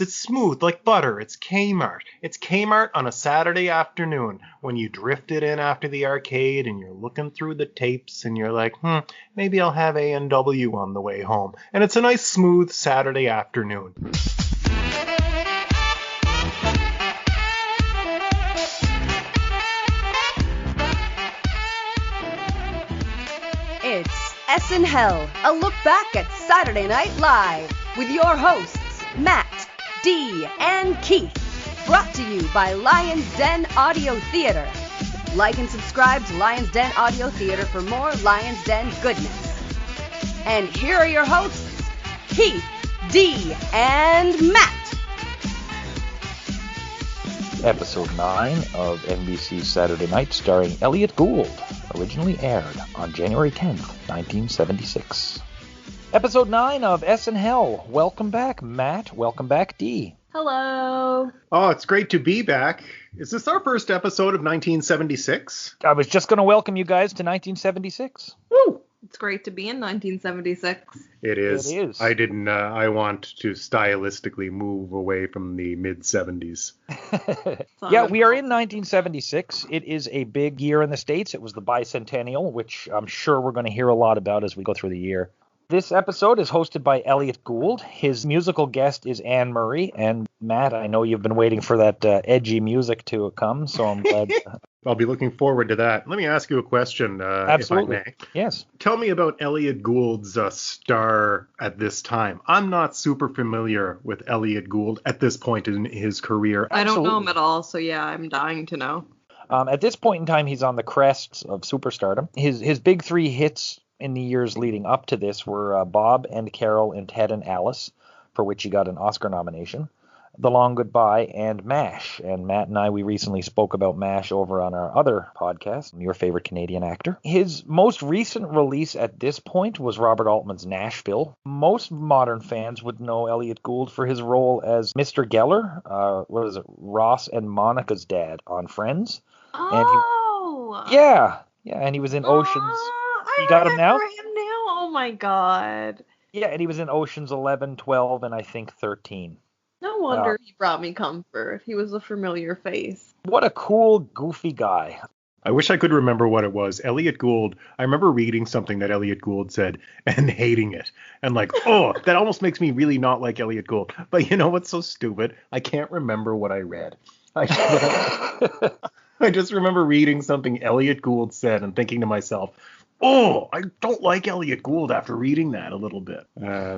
It's smooth like butter. It's Kmart. It's Kmart on a Saturday afternoon when you drifted in after the arcade and you're looking through the tapes and you're like, maybe I'll have A&W on the way home. And it's a nice smooth Saturday afternoon. It's SNHell, a look back at Saturday Night Live with your hosts, Matt, Dee, and Keith. Brought to you by Lion's Den Audio Theater. Like and subscribe to Lion's Den Audio Theater for more Lion's Den goodness. And here are your hosts, Keith, Dee, and Matt. Episode 9 of NBC's Saturday Night, starring Elliot Gould, originally aired on January 10th, 1976. Episode 9 of SNHell. Welcome back, Matt. Welcome back, Dee. Hello. Oh, it's great to be back. Is this our first episode of 1976? I was just going to welcome you guys to 1976. Woo! It's great to be in 1976. It is. It is. I want to stylistically move away from the mid-70s. Yeah, we are in 1976. It is a big year in the States. It was the bicentennial, which I'm sure we're going to hear a lot about as we go through the year. This episode is hosted by Elliot Gould. His musical guest is Anne Murray. And Matt, I know you've been waiting for that edgy music to come, so I'm glad. I'll be looking forward to that. Let me ask you a question, Absolutely. if I may. Yes. Tell me about Elliot Gould's star at this time. I'm not super familiar with Elliot Gould at this point in his career. I don't know him at all, so yeah, I'm dying to know. At this point in time, he's on the crest of superstardom. His big three hits in the years leading up to this were Bob and Carol and Ted and Alice, for which he got an Oscar nomination, The Long Goodbye, and MASH. And Matt and I, we recently spoke about MASH over on our other podcast, Your Favorite Canadian Actor. His most recent release at this point was Robert Altman's Nashville. Most modern fans would know Elliot Gould for his role as Mr. Geller, Ross and Monica's dad on Friends. Oh! And he was in Oceans. You got him now? Oh my god. Yeah, and he was in Oceans 11, 12, and I think 13. No wonder he brought me comfort. He was a familiar face. What a cool, goofy guy. I wish I could remember what it was. Elliot Gould, I remember reading something that Elliot Gould said and hating it. And like, that almost makes me really not like Elliot Gould. But you know what's so stupid? I can't remember what I read. I just remember reading something Elliot Gould said and thinking to myself, I don't like Elliot Gould after reading that a little bit.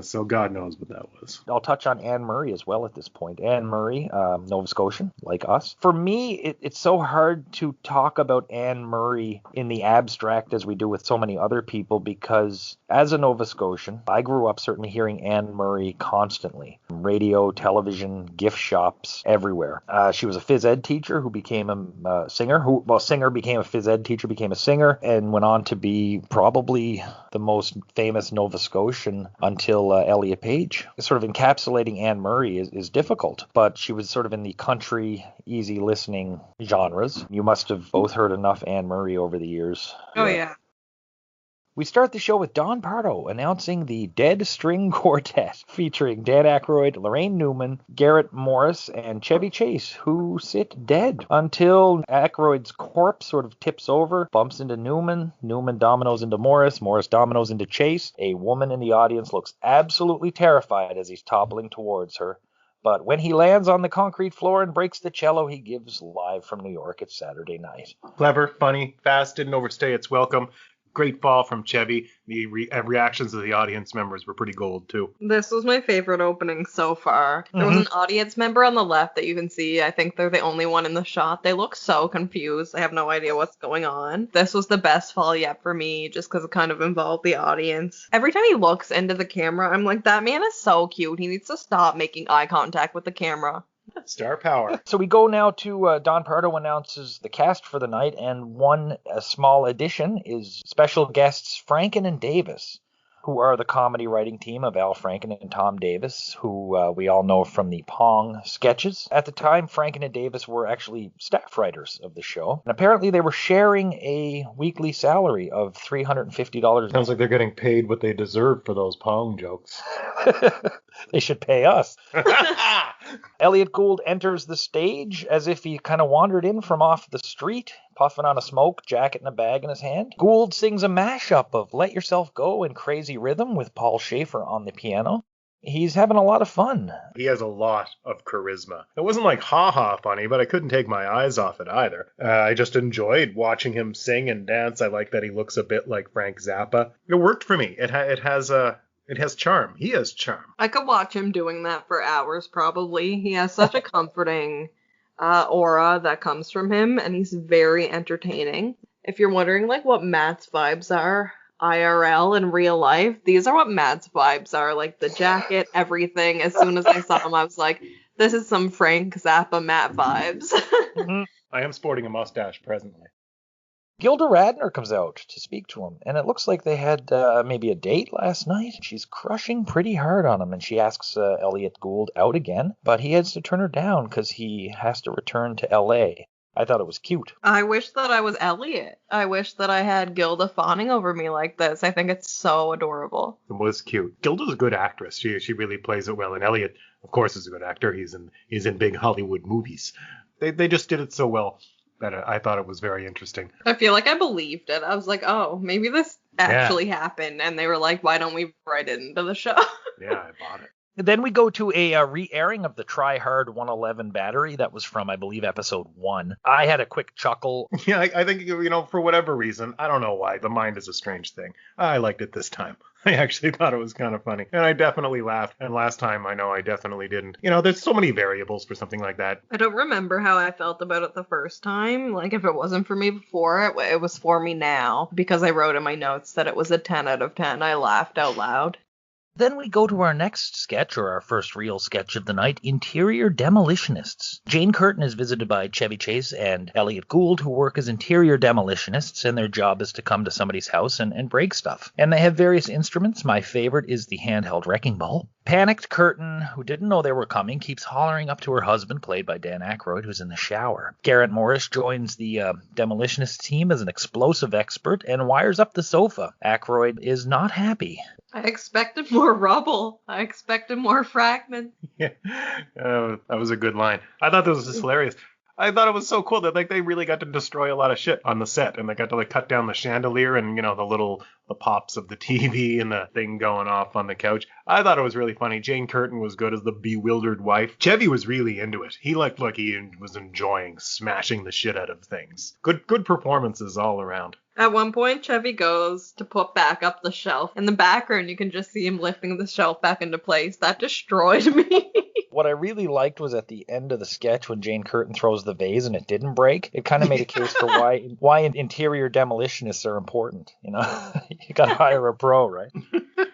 So God knows what that was. I'll touch on Anne Murray as well at this point. Anne Murray, Nova Scotian, like us. For me, it's so hard to talk about Anne Murray in the abstract as we do with so many other people, because as a Nova Scotian, I grew up certainly hearing Anne Murray constantly. Radio, television, gift shops, everywhere. She was a phys ed teacher who became a singer. Singer became a phys ed teacher, became a singer, and went on to be probably the most famous Nova Scotian until Elliot Page. Sort of encapsulating Anne Murray is difficult, but she was sort of in the country, easy listening genres. You must have both heard enough Anne Murray over the years. Oh, yeah. We start the show with Don Pardo announcing the Dead String Quartet, featuring Dan Aykroyd, Lorraine Newman, Garrett Morris, and Chevy Chase, who sit dead until Aykroyd's corpse sort of tips over, bumps into Newman, Newman dominoes into Morris, Morris dominoes into Chase. A woman in the audience looks absolutely terrified as he's toppling towards her. But when he lands on the concrete floor and breaks the cello, he gives live from New York. It's Saturday night. Clever, funny, fast, didn't overstay its welcome. Great fall from Chevy. The reactions of the audience members were pretty gold, too. This was my favorite opening so far. There was an audience member on the left that you can see. I think they're the only one in the shot. They look so confused. They have no idea what's going on. This was the best fall yet for me, just because it kind of involved the audience. Every time he looks into the camera, I'm like, that man is so cute. He needs to stop making eye contact with the camera. Star power. So we go now to Don Pardo announces the cast for the night, and one small addition is special guests Franken and Davis, who are the comedy writing team of Al Franken and Tom Davis, who we all know from the Pong sketches. At the time, Franken and Davis were actually staff writers of the show, and apparently they were sharing a weekly salary of $350. Sounds like they're getting paid what they deserve for those Pong jokes. They should pay us. Elliot Gould enters the stage as if he kind of wandered in from off the street, puffing on a smoke, jacket and a bag in his hand. Gould sings a mashup of Let Yourself Go in crazy rhythm with Paul Schaefer on the piano. He's having a lot of fun. He has a lot of charisma. It wasn't like ha-ha funny, but I couldn't take my eyes off it either. I just enjoyed watching him sing and dance. I like that he looks a bit like Frank Zappa. It worked for me. It has charm. He has charm. I could watch him doing that for hours, probably. He has such a comforting aura that comes from him, and he's very entertaining. If you're wondering, like, what Matt's vibes are, IRL in real life, these are what Matt's vibes are. Like, the jacket, everything. As soon as I saw him, I was like, this is some Frank Zappa Matt vibes. Mm-hmm. I am sporting a mustache presently. Gilda Radner comes out to speak to him, and it looks like they had maybe a date last night. She's crushing pretty hard on him, and she asks Elliot Gould out again, but he has to turn her down because he has to return to L.A. I thought it was cute. I wish that I was Elliot. I wish that I had Gilda fawning over me like this. I think it's so adorable. It was cute. Gilda's a good actress. She really plays it well, and Elliot, of course, is a good actor. He's in big Hollywood movies. They just did it so well that I thought it was very interesting. I feel like I believed it. I was like, oh, maybe this actually happened. And they were like, why don't we write it into the show? Yeah, I bought it. Then we go to a re-airing of the Try Hard 111 Battery. That was from, I believe, episode 1. I had a quick chuckle. Yeah, I think, for whatever reason, I don't know why, the mind is a strange thing. I liked it this time. I actually thought it was kind of funny. And I definitely laughed. And last time, I know I definitely didn't. There's so many variables for something like that. I don't remember how I felt about it the first time. Like, if it wasn't for me before, it was for me now. Because I wrote in my notes that it was a 10 out of 10. I laughed out loud. Then we go to our next sketch, or our first real sketch of the night, Interior Demolitionists. Jane Curtin is visited by Chevy Chase and Elliot Gould, who work as interior demolitionists, and their job is to come to somebody's house and break stuff. And they have various instruments. My favorite is the handheld wrecking ball. Panicked Curtin, who didn't know they were coming, keeps hollering up to her husband, played by Dan Aykroyd, who's in the shower. Garrett Morris joins the demolitionist team as an explosive expert and wires up the sofa. Aykroyd is not happy. I expected more rubble. I expected more fragments. Yeah, that was a good line. I thought this was just hilarious. I thought it was so cool that they really got to destroy a lot of shit on the set, and they got to cut down the chandelier and the pops of the TV and the thing going off on the couch. I thought it was really funny. Jane Curtin was good as the bewildered wife. Chevy was really into it. He looked like he was enjoying smashing the shit out of things. Good performances all around. At one point, Chevy goes to put back up the shelf. In the background, you can just see him lifting the shelf back into place. That destroyed me. What I really liked was at the end of the sketch when Jane Curtin throws the vase and it didn't break. It kind of made a case for why interior demolitionists are important. You got to hire a pro, right?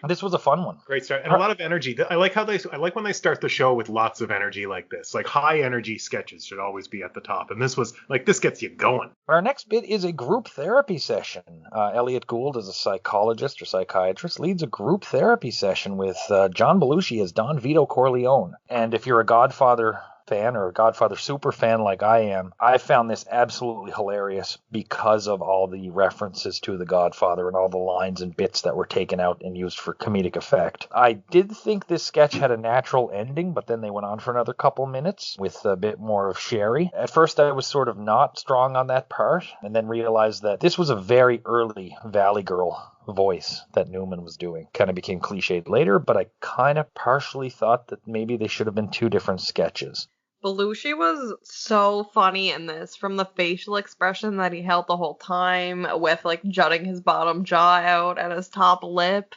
This was a fun one. Great start. And a lot of energy. I like when they start the show with lots of energy like this. Like high energy sketches should always be at the top. And this was this gets you going. Our next bit is a group therapy session. Elliot Gould, as a psychologist or psychiatrist, leads a group therapy session with John Belushi as Don Vito Corleone. And if you're a Godfather fan or a Godfather super fan like I am, I found this absolutely hilarious because of all the references to the Godfather and all the lines and bits that were taken out and used for comedic effect. I did think this sketch had a natural ending, but then they went on for another couple minutes with a bit more of Sherry. At first I was sort of not strong on that part, and then realized that this was a very early Valley Girl voice that Newman was doing. Kind of became cliched later, but I kind of partially thought that maybe they should have been two different sketches. Belushi was so funny in this, from the facial expression that he held the whole time, with jutting his bottom jaw out and his top lip.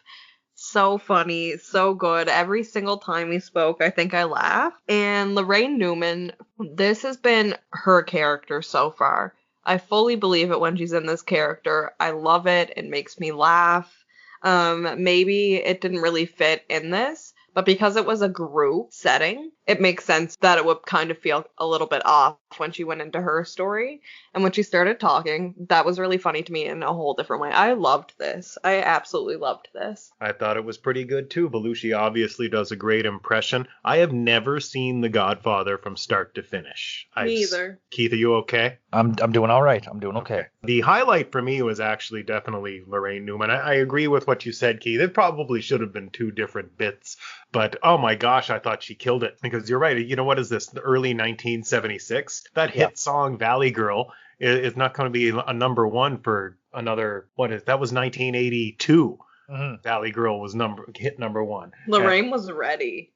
So funny, so good. Every single time he spoke, I think I laughed. And Lorraine Newman, this has been her character so far. I fully believe it when she's in this character. I love it. It makes me laugh. Maybe it didn't really fit in this, but because it was a group setting, it makes sense that it would kind of feel a little bit off when she went into her story. And when she started talking, that was really funny to me in a whole different way. I loved this. I absolutely loved this. I thought it was pretty good too. Belushi obviously does a great impression. I have never seen The Godfather from start to finish. Me either. Keith, are you okay? I'm doing all right. I'm doing okay. The highlight for me was actually definitely Lorraine Newman. I agree with what you said, Keith. It probably should have been two different bits. But oh my gosh, I thought she killed it. Because you're right. You know, what is this? The early 1976? That hit song Valley Girl is not going to be a number one for another, that was 1982. Valley Girl was hit number one. Lorraine was ready.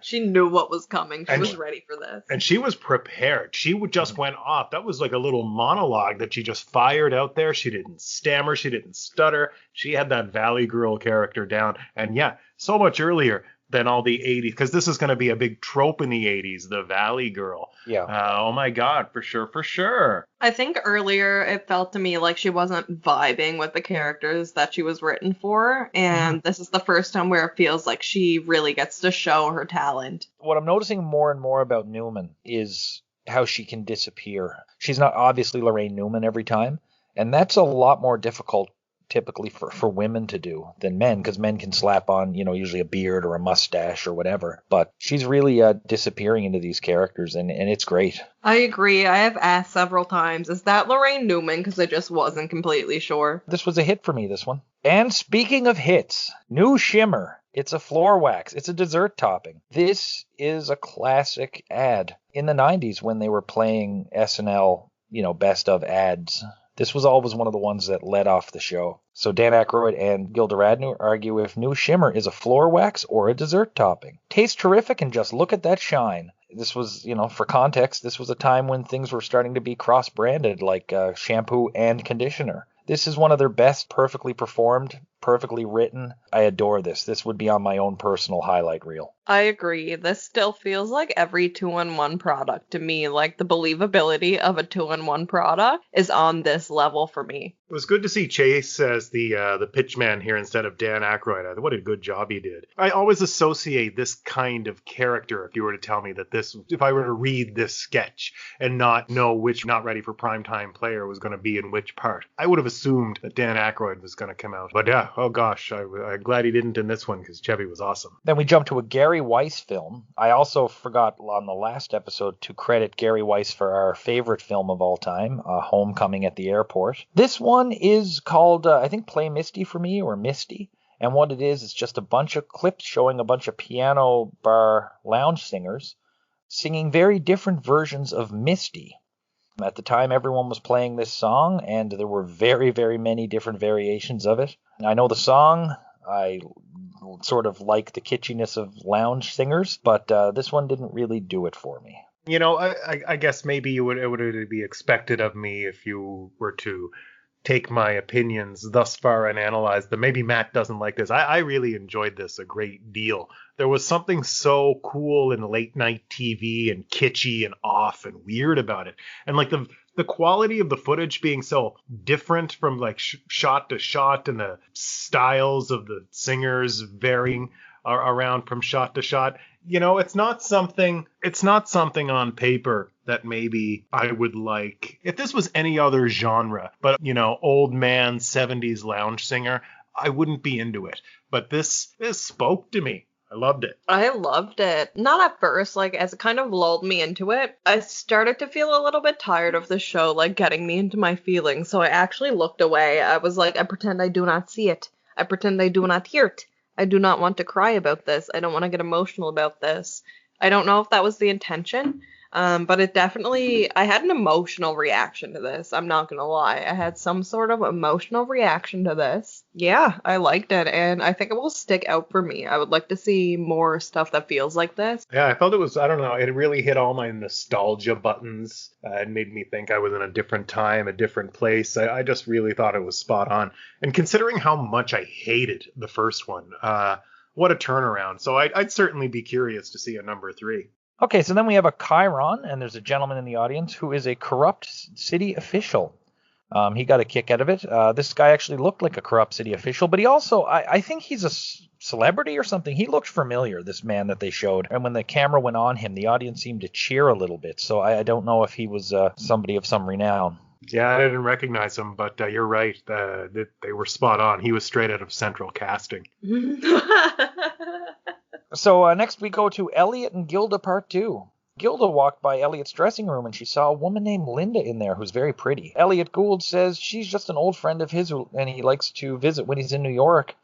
She knew what was coming. She was ready for this. And she was prepared. She just went off. That was like a little monologue that she just fired out there. She didn't stammer. She didn't stutter. She had that Valley Girl character down. And yeah, so much earlier than all the 80s, because this is going to be a big trope in the 80s, the Valley Girl. Yeah. Oh my God, for sure. I think earlier it felt to me like she wasn't vibing with the characters that she was written for, and this is the first time where it feels like she really gets to show her talent. What I'm noticing more and more about Newman is how she can disappear. She's not obviously Lorraine Newman every time, and that's a lot more difficult typically for women to do than men, because men can slap on, usually a beard or a mustache or whatever. But she's really disappearing into these characters, and it's great. I agree. I have asked several times, is that Lorraine Newman? Because I just wasn't completely sure. This was a hit for me, this one. And speaking of hits, new shimmer. It's a floor wax. It's a dessert topping. This is a classic ad. In the 90s when they were playing SNL, best of ads, this was always one of the ones that led off the show. So Dan Aykroyd and Gilda Radner argue if new shimmer is a floor wax or a dessert topping. Tastes terrific, and just look at that shine. This was, for context, this was a time when things were starting to be cross-branded, like shampoo and conditioner. This is one of their best, perfectly performed, perfectly written. I adore this. This would be on my own personal highlight reel. I agree. This still feels like every 2-in-1 product to me. Like, the believability of a 2-in-1 product is on this level for me. It was good to see Chase as the pitchman here instead of Dan Aykroyd. What a good job he did. I always associate this kind of character, if you were to tell me that if I were to read this sketch and not know which not ready for primetime player was going to be in which part, I would have assumed that Dan Aykroyd was going to come out. But yeah, oh gosh, I'm glad he didn't in this one, because Chevy was awesome. Then we jump to a Gary Weiss film. I also forgot on the last episode to credit Gary Weiss for our favorite film of all time, Homecoming at the Airport. This one is called, I think, Play Misty for Me, or Misty. And what it is, it's just a bunch of clips showing a bunch of piano bar lounge singers singing very different versions of Misty. At the time, everyone was playing this song, and there were very, very many different variations of it. I know the song. I sort of like the kitschiness of lounge singers, but this one didn't really do it for me. I guess maybe it would be expected of me if you were to take my opinions thus far and analyze them. Maybe Matt doesn't like this. I really enjoyed this a great deal. There was something so cool in late night TV and kitschy and off and weird about it. And like the quality of the footage being so different from like shot to shot, and the styles of the singers varying around from shot to shot. It's not something on paper that maybe I would like if this was any other genre, but old man 70s lounge singer, I wouldn't be into it. But this spoke to me. I loved it. I loved it. Not at first, like, as it kind of lulled me into it, I started to feel a little bit tired of the show, like, getting me into my feelings. So I actually looked away. I was like, I pretend I do not see it. I pretend I do not hear it. I do not want to cry about this. I don't want to get emotional about this. I don't know if that was the intention, but it definitely, I had an emotional reaction to this. I'm not going to lie. I had some sort of emotional reaction to this. Yeah, I liked it, and I think it will stick out for me. I would like to see more stuff that feels like this. Yeah, I felt it was, I don't know, it really hit all my nostalgia buttons. It made me think I was in a different time, a different place. I just really thought it was spot on. And considering how much I hated the first one, what a turnaround. So I'd certainly be curious to see a number 3. Okay, so then we have a Chiron, and there's a gentleman in the audience who is a corrupt city official. He got a kick out of it. This guy actually looked like a corrupt city official, but he also, I think he's a celebrity or something. He looked familiar, this man that they showed. And when the camera went on him, the audience seemed to cheer a little bit. So I don't know if he was somebody of some renown. Yeah, I didn't recognize him, but you're right. They were spot on. He was straight out of Central Casting. So next we go to Elliot and Gilda Part 2. Gilda walked by Elliot's dressing room and she saw a woman named Linda in there who's very pretty. Elliot Gould says she's just an old friend of his and he likes to visit when he's in New York.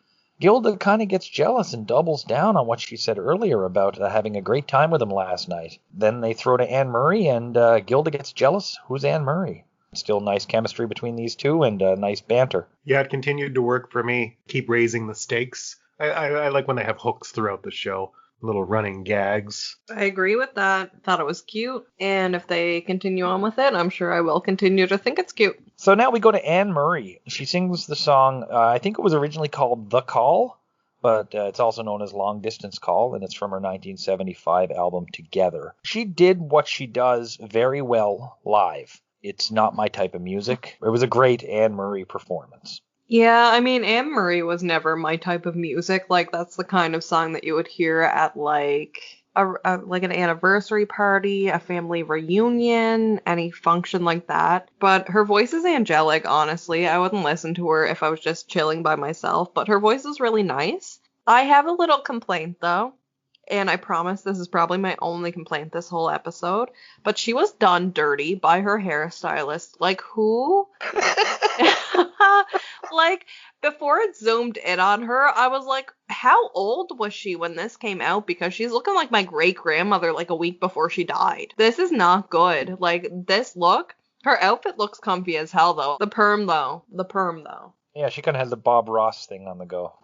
Gilda kind of gets jealous and doubles down on what she said earlier about having a great time with him last night. Then they throw to Anne Murray, and Gilda gets jealous. Who's Anne Murray? Still nice chemistry between these two, and nice banter. Yeah, it continued to work for me. Keep raising the stakes. I like when they have hooks throughout the show. Little running gags. I agree with that. Thought it was cute. And if they continue on with it, I'm sure I will continue to think it's cute. So now we go to Anne Murray. She sings the song, I think it was originally called The Call, but it's also known as Long Distance Call, and it's from her 1975 album Together. She did what she does very well live. It's not my type of music. It was a great Anne Murray performance. Yeah, I mean, Anne Murray was never my type of music. Like, that's the kind of song that you would hear at, like an anniversary party, a family reunion, any function like that. But her voice is angelic, honestly. I wouldn't listen to her if I was just chilling by myself, but her voice is really nice. I have a little complaint, though. And I promise this is probably my only complaint this whole episode. But she was done dirty by her hairstylist. Like, who? Like, before it zoomed in on her, I was like, how old was she when this came out? Because she's looking like my great-grandmother like a week before she died. This is not good. Like, this look, her outfit looks comfy as hell, though. The perm, though. Yeah, she kind of has the Bob Ross thing on the go.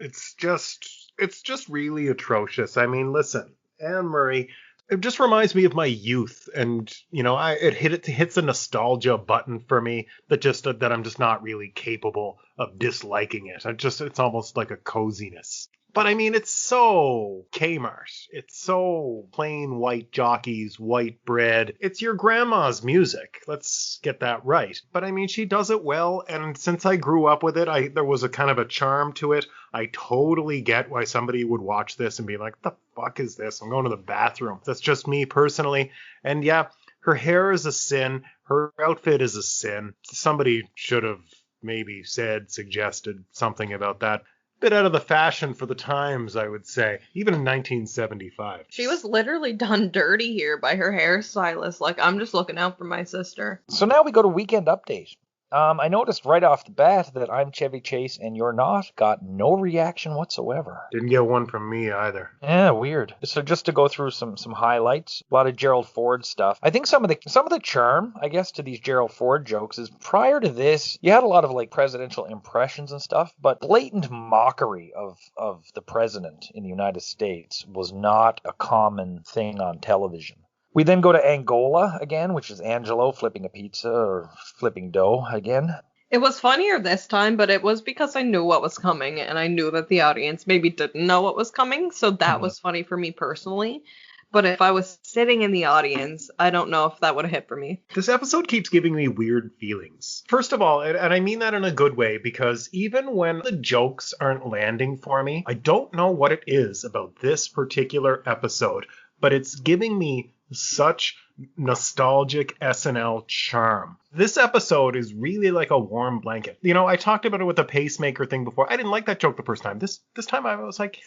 It's just really atrocious. I mean, listen, Anne Murray, it just reminds me of my youth, and it hits a nostalgia button for me that I'm just not really capable of disliking it. It's almost like a coziness. But I mean, it's so Kmart. It's so plain white jockeys, white bread. It's your grandma's music. Let's get that right. But I mean, she does it well. And since I grew up with it, there was a kind of a charm to it. I totally get why somebody would watch this and be like, the fuck is this? I'm going to the bathroom. That's just me personally. And yeah, her hair is a sin. Her outfit is a sin. Somebody should have maybe suggested something about that. Bit out of the fashion for the times, I would say, even in 1975. She was literally done dirty here by her hairstylist. Like, I'm just looking out for my sister. So now we go to Weekend Update. I noticed right off the bat that I'm Chevy Chase and You're Not got no reaction whatsoever. Didn't get one from me either. Yeah, weird. So just to go through some highlights, a lot of Gerald Ford stuff. I think some of the charm, I guess, to these Gerald Ford jokes is prior to this, you had a lot of like presidential impressions and stuff, but blatant mockery of the president in the United States was not a common thing on television. We then go to Angola again, which is Angelo flipping a pizza or flipping dough again. It was funnier this time, but it was because I knew what was coming, and I knew that the audience maybe didn't know what was coming, so that was funny for me personally. But if I was sitting in the audience, I don't know if that would have hit for me. This episode keeps giving me weird feelings. First of all, and I mean that in a good way, because even when the jokes aren't landing for me, I don't know what it is about this particular episode, but it's giving me such nostalgic SNL charm. This episode is really like a warm blanket. I talked about it with the pacemaker thing before. I didn't like that joke the first time. This time I was like,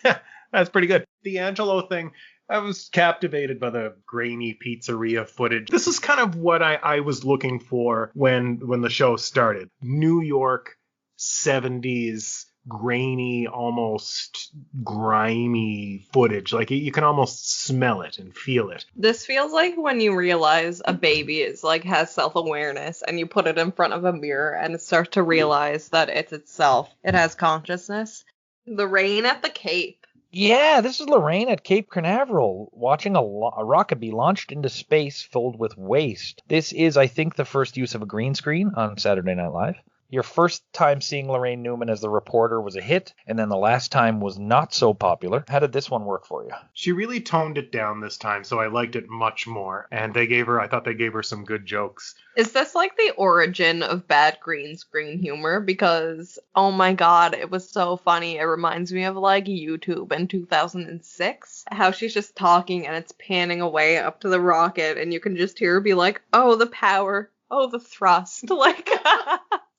that's pretty good. The Angelo thing, I was captivated by the grainy pizzeria footage. This is kind of what I was looking for when the show started. New York, 70s, grainy, almost grimy footage. Like you can almost smell it and feel it. This feels like when you realize a baby has self-awareness and you put it in front of a mirror and it starts to realize that it's itself. It has consciousness. The rain at the Cape. Yeah, this is Lorraine at Cape Canaveral watching a rocket be launched into space filled with waste. This is, I think, the first use of a green screen on Saturday Night Live. Your first time seeing Lorraine Newman as the reporter was a hit, and then the last time was not so popular. How did this one work for you? She really toned it down this time, so I liked it much more. And I thought they gave her some good jokes. Is this like the origin of bad green screen humor? Because, oh my god, it was so funny. It reminds me of like YouTube in 2006. How she's just talking and it's panning away up to the rocket, and you can just hear her be like, oh, the power, oh, the thrust. Like...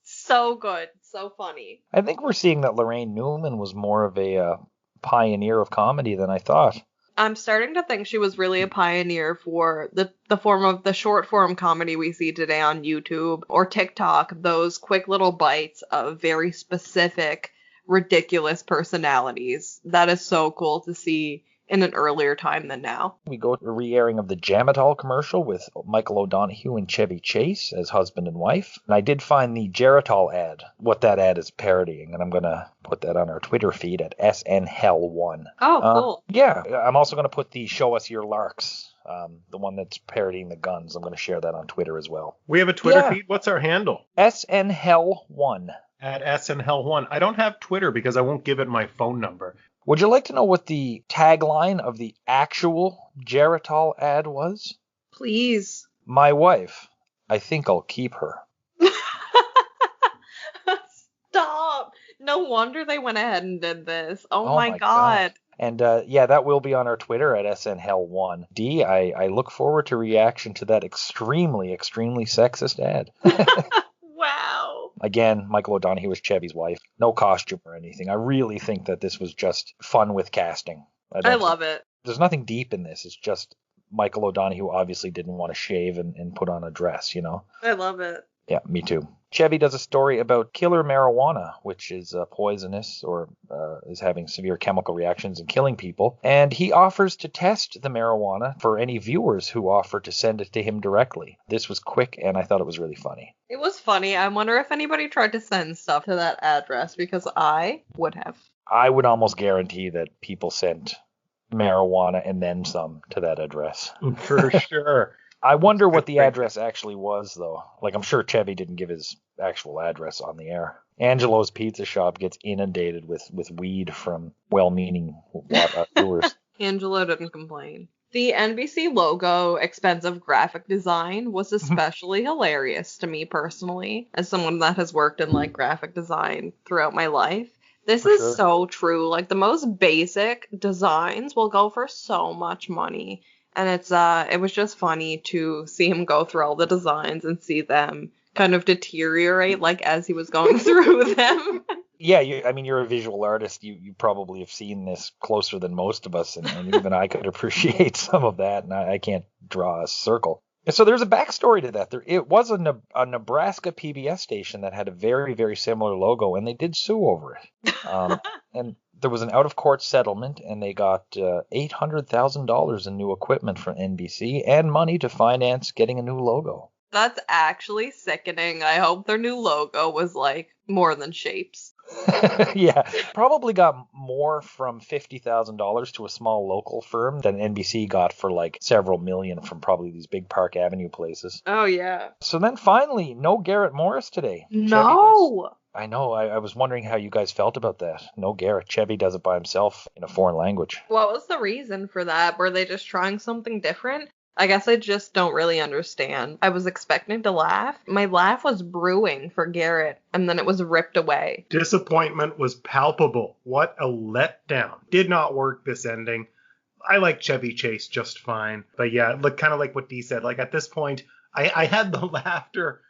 So good. So funny. I think we're seeing that Lorraine Newman was more of a pioneer of comedy than I thought. I'm starting to think she was really a pioneer for the form of the short form comedy we see today on YouTube or TikTok. Those quick little bites of very specific ridiculous personalities. That is so cool to see in an earlier time than now. We go to a re-airing of the Jamatol commercial with Michael O'Donoghue and Chevy Chase as husband and wife. And I did find the Geritol ad, what that ad is parodying, and I'm going to put that on our Twitter feed at SNHell1. Oh, cool. Yeah, I'm also going to put the Show Us Your Larks, the one that's parodying the guns. I'm going to share that on Twitter as well. We have a Twitter feed. What's our handle? SNHell1. At SNHell1. I don't have Twitter because I won't give it my phone number. Would you like to know what the tagline of the actual Geritol ad was? Please. My wife. I think I'll keep her. Stop. No wonder they went ahead and did this. Oh my God. And that will be on our Twitter at SNHell1. D, I look forward to reaction to that extremely, extremely sexist ad. Wow. Again, Michael O'Donoghue was Chevy's wife. No costume or anything. I really think that this was just fun with casting. I love it. There's nothing deep in this. It's just Michael O'Donoghue obviously didn't want to shave and put on a dress, you know? I love it. Yeah, me too. Chevy does a story about killer marijuana, which is poisonous or is having severe chemical reactions and killing people. And he offers to test the marijuana for any viewers who offer to send it to him directly. This was quick, and I thought it was really funny. It was funny. I wonder if anybody tried to send stuff to that address, because I would have. I would almost guarantee that people sent marijuana and then some to that address. For sure. I wonder what the address actually was, though. Like, I'm sure Chevy didn't give his actual address on the air. Angelo's Pizza Shop gets inundated with weed from well-meaning viewers. Angelo didn't complain. The NBC logo expensive graphic design was especially hilarious to me personally, as someone that has worked in like graphic design throughout my life. This is so true. Like, the most basic designs will go for so much money. And it was just funny to see him go through all the designs and see them kind of deteriorate, like, as he was going through them. Yeah, you're a visual artist. You probably have seen this closer than most of us, and even I could appreciate some of that, and I can't draw a circle. And so there's a backstory to that. It was a Nebraska PBS station that had a very, very similar logo, and they did sue over it. And there was an out-of-court settlement, and they got $800,000 in new equipment from NBC and money to finance getting a new logo. That's actually sickening. I hope their new logo was, like, more than shapes. Yeah, probably got more from $50,000 to a small local firm than NBC got for, like, several million from probably these big Park Avenue places. Oh, yeah. So then finally, no Garrett Morris today. No! I know. I was wondering how you guys felt about that. No Garrett. Chevy does it by himself in a foreign language. What was the reason for that? Were they just trying something different? I guess I just don't really understand. I was expecting to laugh. My laugh was brewing for Garrett, and then it was ripped away. Disappointment was palpable. What a letdown. Did not work, this ending. I like Chevy Chase just fine. But yeah, look, kind of like what Dee said. Like, at this point, I had the laughter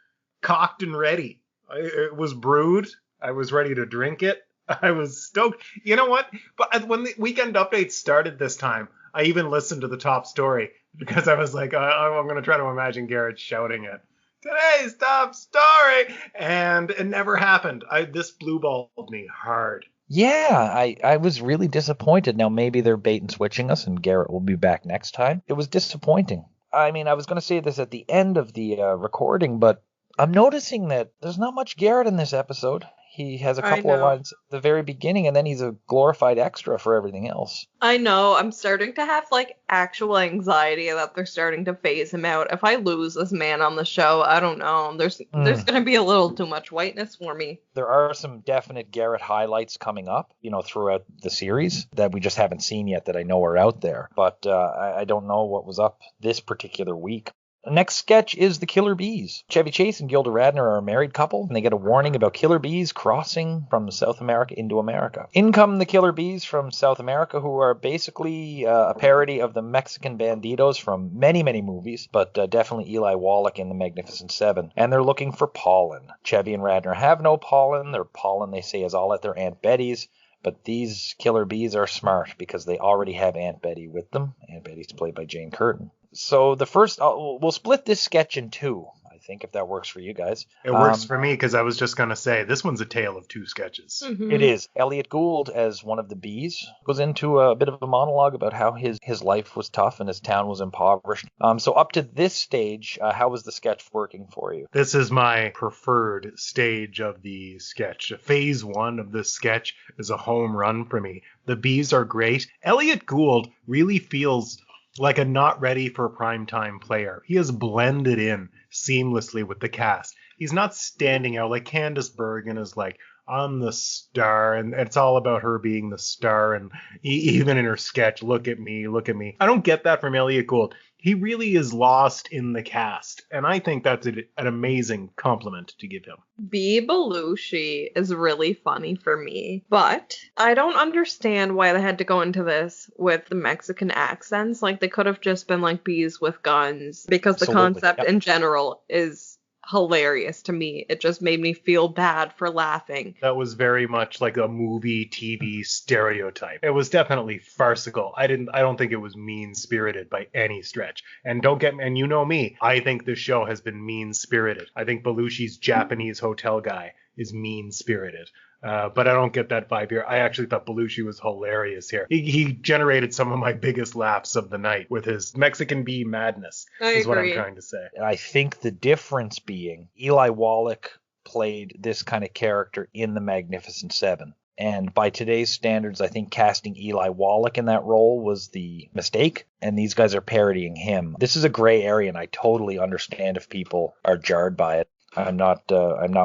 cocked and ready. It was brewed. I was ready to drink it. I was stoked. You know what? But when the weekend updates started this time, I even listened to the top story because I was like, I'm going to try to imagine Garrett shouting it. Today's top story. And it never happened. This blue balled me hard. Yeah, I was really disappointed. Now, maybe they're bait and switching us and Garrett will be back next time. It was disappointing. I mean, I was going to say this at the end of the recording, but I'm noticing that there's not much Garrett in this episode. He has a couple of lines at the very beginning, and then he's a glorified extra for everything else. I know. I'm starting to have, like, actual anxiety that they're starting to phase him out. If I lose this man on the show, I don't know. There's going to be a little too much whiteness for me. There are some definite Garrett highlights coming up, throughout the series that we just haven't seen yet that I know are out there. But I don't know what was up this particular week. The next sketch is the Killer Bees. Chevy Chase and Gilda Radner are a married couple, and they get a warning about killer bees crossing from South America into America. In come the Killer Bees from South America, who are basically a parody of the Mexican Bandidos from many, many movies, but definitely Eli Wallach in The Magnificent Seven. And they're looking for pollen. Chevy and Radner have no pollen. Their pollen, they say, is all at their Aunt Betty's. But these killer bees are smart because they already have Aunt Betty with them. Aunt Betty's played by Jane Curtin. So the first, we'll split this sketch in two, I think, if that works for you guys. It works for me because I was just going to say this one's a tale of two sketches. Mhm. It is. Elliot Gould, as one of the bees, goes into a bit of a monologue about how his life was tough and his town was impoverished. So up to this stage, how was the sketch working for you? This is my preferred stage of the sketch. Phase 1 of this sketch is a home run for me. The bees are great. Elliot Gould really feels like a not ready for primetime player. He has blended in seamlessly with the cast. He's not standing out like Candice Bergen is like, I'm the star, and it's all about her being the star, and even in her sketch, look at me, look at me. I don't get that from Elliot Gould. He really is lost in the cast, and I think that's an amazing compliment to give him. B. Belushi is really funny for me, but I don't understand why they had to go into this with the Mexican accents. Like, they could have just been like bees with guns, because the Absolutely, concept yep. in general is hilarious to me. It just made me feel bad for laughing. That was very much like a movie TV stereotype. It was definitely farcical. I don't think it was mean-spirited by any stretch. And and you know me, I think this show has been mean-spirited. I think Belushi's Japanese hotel guy is mean-spirited. But I don't get that vibe here. I actually thought Belushi was hilarious here. He generated some of my biggest laughs of the night with his Mexican bee madness, is what I'm trying to say. And I think the difference being Eli Wallach played this kind of character in The Magnificent Seven. And by today's standards, I think casting Eli Wallach in that role was the mistake. And these guys are parodying him. This is a gray area, and I totally understand if people are jarred by it. I'm not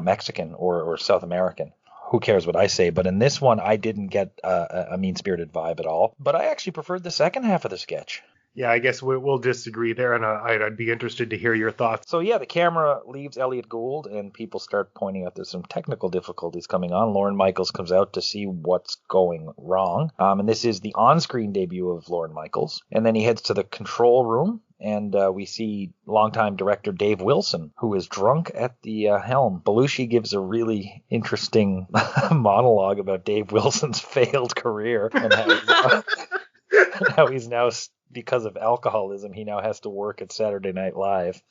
Mexican or South American. Who cares what I say? But in this one, I didn't get a mean-spirited vibe at all. But I actually preferred the second half of the sketch. Yeah, I guess we'll disagree there, and I'd be interested to hear your thoughts. So yeah, the camera leaves Elliot Gould, and people start pointing out there's some technical difficulties coming on. Lorne Michaels comes out to see what's going wrong. And this is the on-screen debut of Lorne Michaels. And then he heads to the control room. And we see longtime director Dave Wilson, who is drunk at the helm. Belushi gives a really interesting monologue about Dave Wilson's failed career and how he's now, because of alcoholism, he now has to work at Saturday Night Live.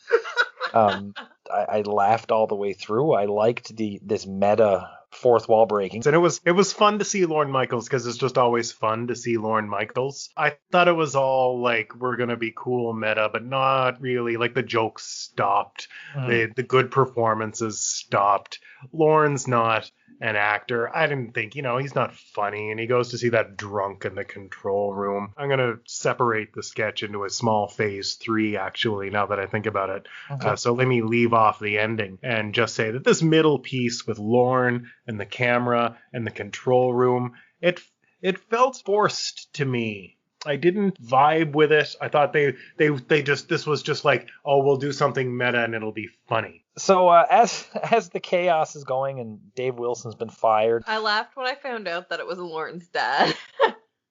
I laughed all the way through. I liked this meta fourth wall breaking. And it was fun to see Lorne Michaels, because it's just always fun to see Lorne Michaels. I thought it was all like, we're gonna be cool meta, but not really. Like, the jokes stopped. The good performances stopped. Lorne's not an actor. I didn't think, he's not funny, and he goes to see that drunk in the control room. I'm going to separate the sketch into a small phase 3, actually, now that I think about it. Okay. So let me leave off the ending and just say that this middle piece with Lorne and the camera and the control room, it felt forced to me. I didn't vibe with it. I thought this was just like, oh, we'll do something meta and it'll be funny. So as the chaos is going and Dave Wilson's been fired. I laughed when I found out that it was Lorne's dad.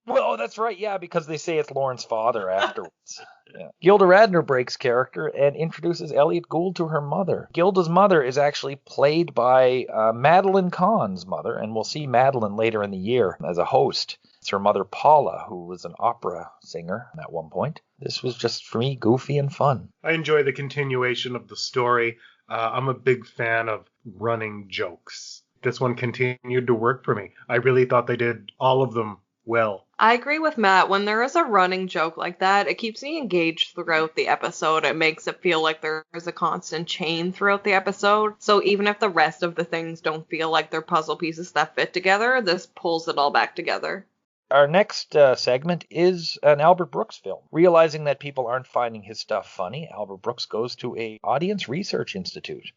Well, that's right, yeah, because they say it's Lorne's father afterwards. Yeah. Gilda Radner breaks character and introduces Elliot Gould to her mother. Gilda's mother is actually played by Madeline Kahn's mother, and we'll see Madeline later in the year as a host. It's her mother, Paula, who was an opera singer at one point. This was just, for me, goofy and fun. I enjoy the continuation of the story. I'm a big fan of running jokes. This one continued to work for me. I really thought they did all of them well. I agree with Matt. When there is a running joke like that, it keeps me engaged throughout the episode. It makes it feel like there is a constant chain throughout the episode. So even if the rest of the things don't feel like they're puzzle pieces that fit together, this pulls it all back together. Our next segment is an Albert Brooks film. Realizing that people aren't finding his stuff funny, Albert Brooks goes to an audience research institute.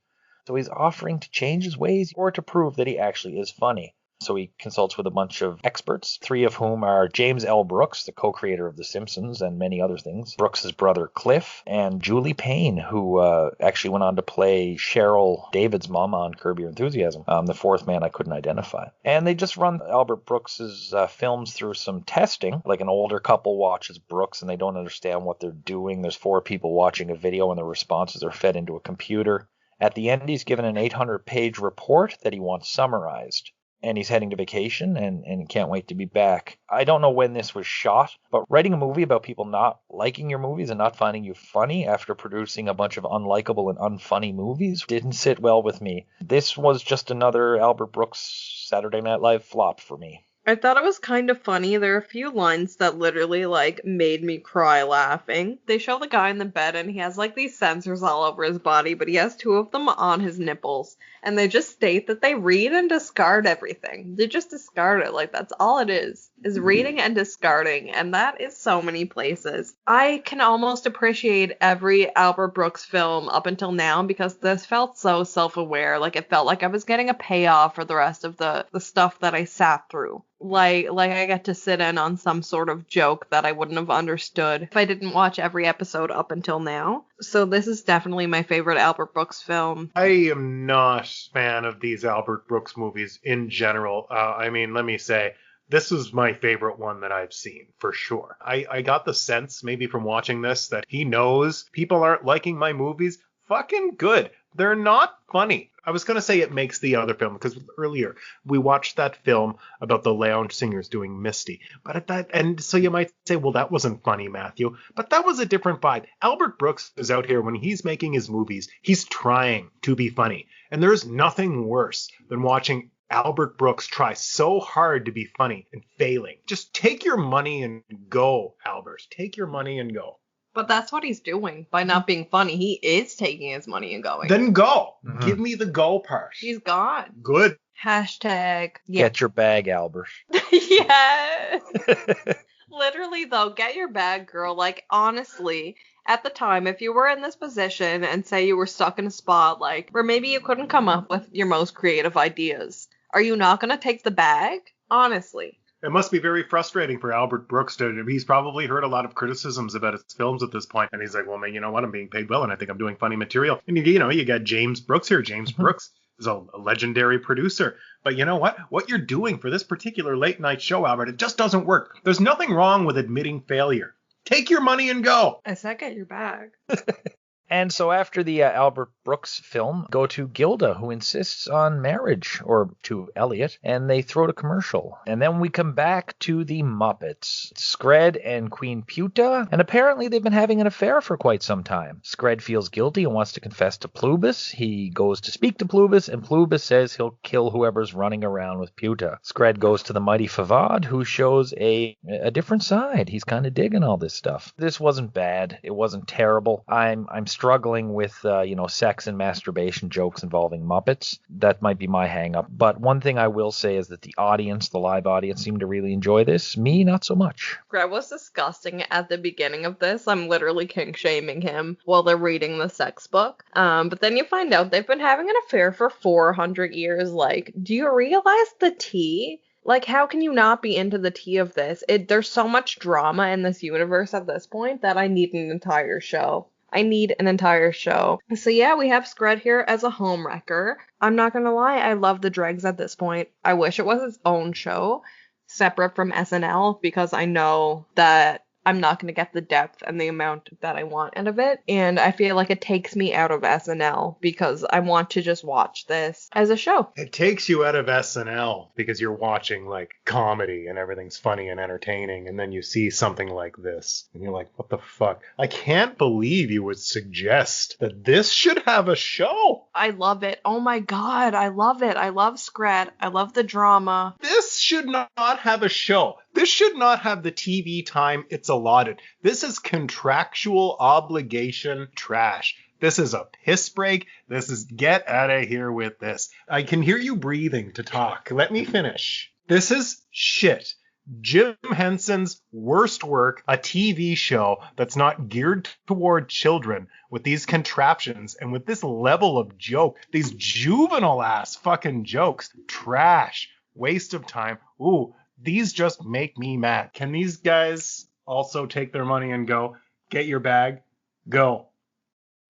So he's offering to change his ways or to prove that he actually is funny. So he consults with a bunch of experts, 3 of whom are James L. Brooks, the co-creator of The Simpsons and many other things, Brooks' brother Cliff, and Julie Payne, who actually went on to play Cheryl David's mom on Curb Your Enthusiasm, the 4th man I couldn't identify. And they just run Albert Brooks' films through some testing, like an older couple watches Brooks and they don't understand what they're doing. There's 4 people watching a video and the responses are fed into a computer. At the end, he's given an 800-page report that he wants summarized. and he's heading to vacation and can't wait to be back. I don't know when this was shot, but writing a movie about people not liking your movies and not finding you funny after producing a bunch of unlikable and unfunny movies didn't sit well with me. This was just another Albert Brooks Saturday Night Live flop for me. I thought it was kind of funny. There are a few lines that literally, like, made me cry laughing. They show the guy in the bed, and he has, like, these sensors all over his body, but he has 2 of them on his nipples. And they just state that they read and discard everything. They just discard it. Like, that's all it is reading and discarding. And that is so many places. I can almost appreciate every Albert Brooks film up until now because this felt so self-aware. Like, it felt like I was getting a payoff for the rest of the stuff that I sat through. Like I get to sit in on some sort of joke that I wouldn't have understood if I didn't watch every episode up until now. So this is definitely my favorite Albert Brooks film. I am not a fan of these Albert Brooks movies in general. I mean, let me say, this is my favorite one that I've seen, for sure. I got the sense, maybe from watching this, that he knows people aren't liking my movies. Fucking good. They're not funny. I was going to say it makes the other film, because earlier we watched that film about the lounge singers doing Misty. And so you might say, well, that wasn't funny, Matthew. But that was a different vibe. Albert Brooks is out here when he's making his movies. He's trying to be funny. And there's nothing worse than watching Albert Brooks try so hard to be funny and failing. Just take your money and go, Albert. Take your money and go. But that's what he's doing. By not being funny, he is taking his money and going. Then go. Mm-hmm. Give me the go part. He's gone. Good. Hashtag. Get your bag, Albert. Yes. Literally, though, get your bag, girl. Like, honestly, at the time, if you were in this position and say you were stuck in a spot, like, where maybe you couldn't come up with your most creative ideas, are you not going to take the bag? Honestly. It must be very frustrating for Albert Brooks he's probably heard a lot of criticisms about his films at this point, and he's like, well, man, you know what, I'm being paid well, and I think I'm doing funny material. And, you got James Brooks here. James Brooks is a legendary producer. But you know what? What you're doing for this particular late night show, Albert, it just doesn't work. There's nothing wrong with admitting failure. Take your money and go. I said get your bag. And so after the Albert Brooks film, go to Gilda, who insists on marriage, or to Elliot, and they throw to commercial. And then we come back to the Muppets. Scred and Queen Puta, and apparently they've been having an affair for quite some time. Scred feels guilty and wants to confess to Plubis. He goes to speak to Plubis, and Plubis says he'll kill whoever's running around with Puta. Scred goes to the mighty Favad, who shows a different side. He's kind of digging all this stuff. This wasn't bad. It wasn't terrible. I'm struggling with, sex and masturbation jokes involving Muppets. That might be my hang-up. But one thing I will say is that the live audience, seemed to really enjoy this. Me, not so much. Greg was disgusting at the beginning of this. I'm literally kink-shaming him while they're reading the sex book. But then you find out they've been having an affair for 400 years. Like, do you realize the tea? Like, how can you not be into the tea of this? There's so much drama in this universe at this point that I need an entire show. So yeah, we have Scred here as a homewrecker. I'm not gonna lie, I love the dregs at this point. I wish it was its own show, separate from SNL, because I know that I'm not going to get the depth and the amount that I want out of it. And I feel like it takes me out of SNL because I want to just watch this as a show. It takes you out of SNL because you're watching like comedy and everything's funny and entertaining. And then you see something like this and you're like, what the fuck? I can't believe you would suggest that this should have a show. I love it. Oh my God. I love it. I love Scred. I love the drama. This should not have a show. This should not have the TV time it's allotted. This is contractual obligation trash. This is a piss break. This is get out of here with this. I can hear you breathing to talk. Let me finish. This is shit. Jim Henson's worst work, a TV show that's not geared toward children with these contraptions and with this level of joke, these juvenile ass fucking jokes. Trash. Waste of time. Ooh. These just make me mad. Can these guys also take their money and go, get your bag, go?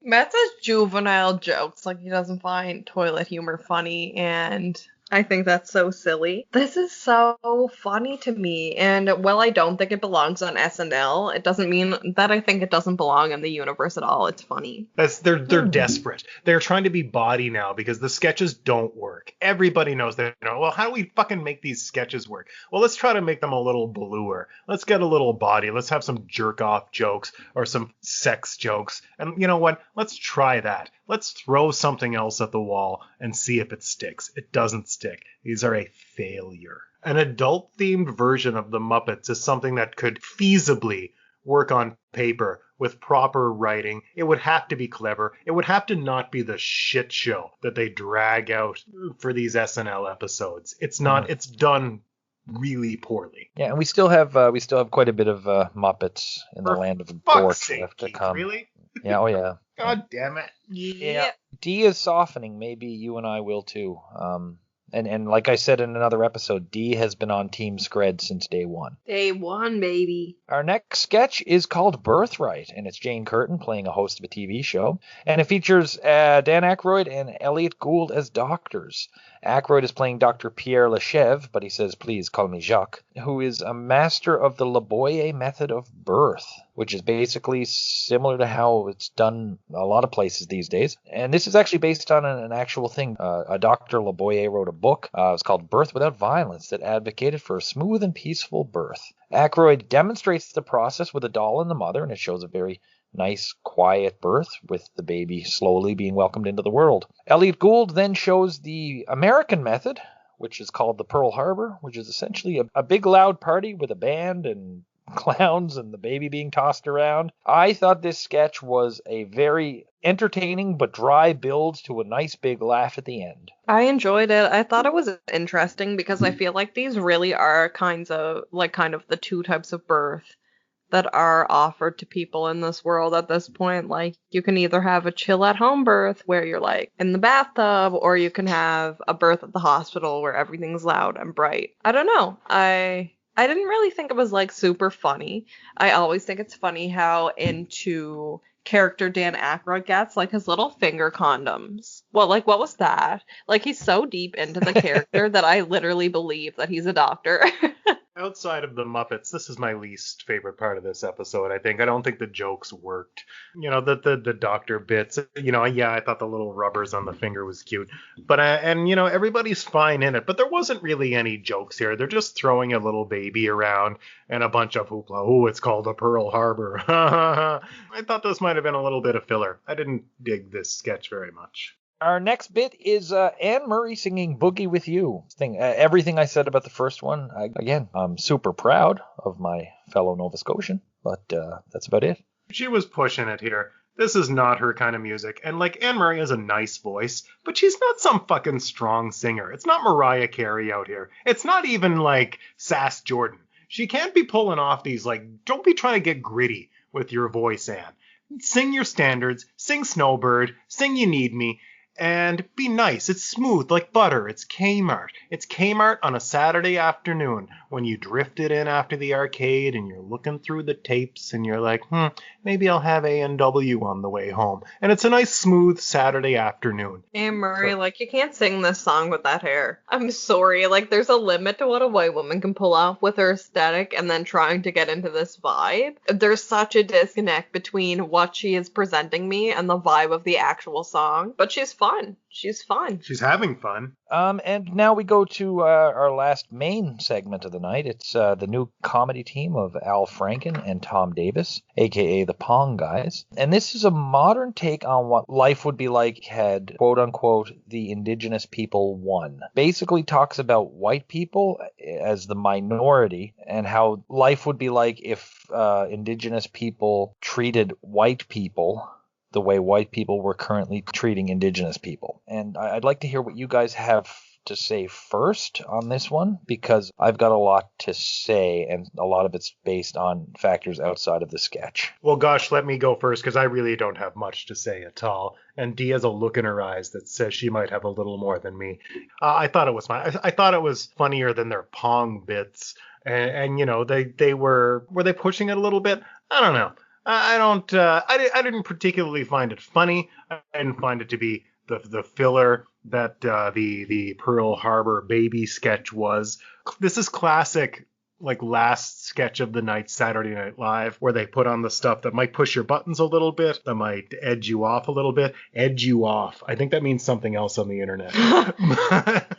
Matt says juvenile jokes, like he doesn't find toilet humor funny, and I think that's so silly. This is so funny to me. And while I don't think it belongs on SNL, it doesn't mean that I think it doesn't belong in the universe at all. It's funny. They're desperate. They're trying to be body now because the sketches don't work. Everybody knows that. Well, how do we fucking make these sketches work? Well, let's try to make them a little bluer. Let's get a little body. Let's have some jerk off jokes or some sex jokes. And you know what? Let's try that. Let's throw something else at the wall and see if it sticks. It doesn't stick. These are a failure. An adult-themed version of the Muppets is something that could feasibly work on paper with proper writing. It would have to be clever. It would have to not be the shit show that they drag out for these SNL episodes. It's not. It's done really poorly. Yeah, and we still have quite a bit of Muppets in the land of Gork left to come. Really? Yeah, oh yeah. God damn it. Yeah. D is softening. Maybe you and I will too. And like I said in another episode, D has been on Team Scred since day one. Day one, baby. Our next sketch is called Birthright, and it's Jane Curtin playing a host of a TV show. And it features Dan Aykroyd and Elliot Gould as doctors. Aykroyd is playing Dr. Pierre Lechèvre, but he says, please call me Jacques, who is a master of the Le Boyer method of birth, which is basically similar to how it's done a lot of places these days. And this is actually based on an actual thing. A Dr. Le Boyer wrote a book. It's called Birth Without Violence that advocated for a smooth and peaceful birth. Aykroyd demonstrates the process with a doll and the mother, and it shows a very nice, quiet birth with the baby slowly being welcomed into the world. Elliot Gould then shows the American method, which is called the Pearl Harbor, which is essentially a big loud party with a band and clowns and the baby being tossed around. I thought this sketch was a very entertaining but dry build to a nice big laugh at the end. I enjoyed it. I thought it was interesting because I feel like these really are kind of the two types of birth that are offered to people in this world at this point. Like, you can either have a chill at home birth where you're like in the bathtub, or you can have a birth at the hospital where everything's loud and bright. I don't know. I didn't really think it was like super funny. I always think it's funny how into character Dan Aykroyd gets, like his little finger condoms. Well, like, what was that? Like, he's so deep into the character that I literally believe that he's a doctor. Outside of the Muppets, this is my least favorite part of this episode, I think. I don't think the jokes worked. The doctor bits. I thought the little rubbers on the finger was cute. But, everybody's fine in it. But there wasn't really any jokes here. They're just throwing a little baby around and a bunch of hoopla. Oh, it's called a Pearl Harbor. I thought this might have been a little bit of filler. I didn't dig this sketch very much. Our next bit is Anne Murray singing Boogie With You. Everything I said about the first one, I'm super proud of my fellow Nova Scotian, but that's about it. She was pushing it here. This is not her kind of music. And Anne Murray has a nice voice, but she's not some fucking strong singer. It's not Mariah Carey out here. It's not even Sass Jordan. She can't be pulling off these, don't be trying to get gritty with your voice, Anne. Sing your standards, sing Snowbird, sing You Need Me. And be nice. It's smooth like butter. It's Kmart. It's Kmart on a Saturday afternoon when you drifted in after the arcade and you're looking through the tapes and you're like, maybe I'll have A&W on the way home. And it's a nice, smooth Saturday afternoon. Anne Murray, you can't sing this song with that hair. I'm sorry. There's a limit to what a white woman can pull off with her aesthetic and then trying to get into this vibe. There's such a disconnect between what she is presenting me and the vibe of the actual song. But she's fun. She's fun. She's having fun. And now we go to our last main segment of the night. It's the new comedy team of Al Franken and Tom Davis, a.k.a. the Pong Guys. And this is a modern take on what life would be like had, quote-unquote, the indigenous people won. Basically talks about white people as the minority and how life would be like if indigenous people treated white people the way white people were currently treating indigenous people. And I'd like to hear what you guys have to say first on this one, because I've got a lot to say, and a lot of it's based on factors outside of the sketch. Well, gosh, let me go first, because I really don't have much to say at all. And Dee has a look in her eyes that says she might have a little more than me. I thought it was fine. I thought it was funnier than their Pong bits. And they were they pushing it a little bit? I don't know. I didn't particularly find it funny. I didn't find it to be the filler that the Pearl Harbor baby sketch was. This is classic, like, last sketch of the night Saturday Night Live, where they put on the stuff that might push your buttons a little bit, that might edge you off a little bit. Edge you off. I think that means something else on the internet.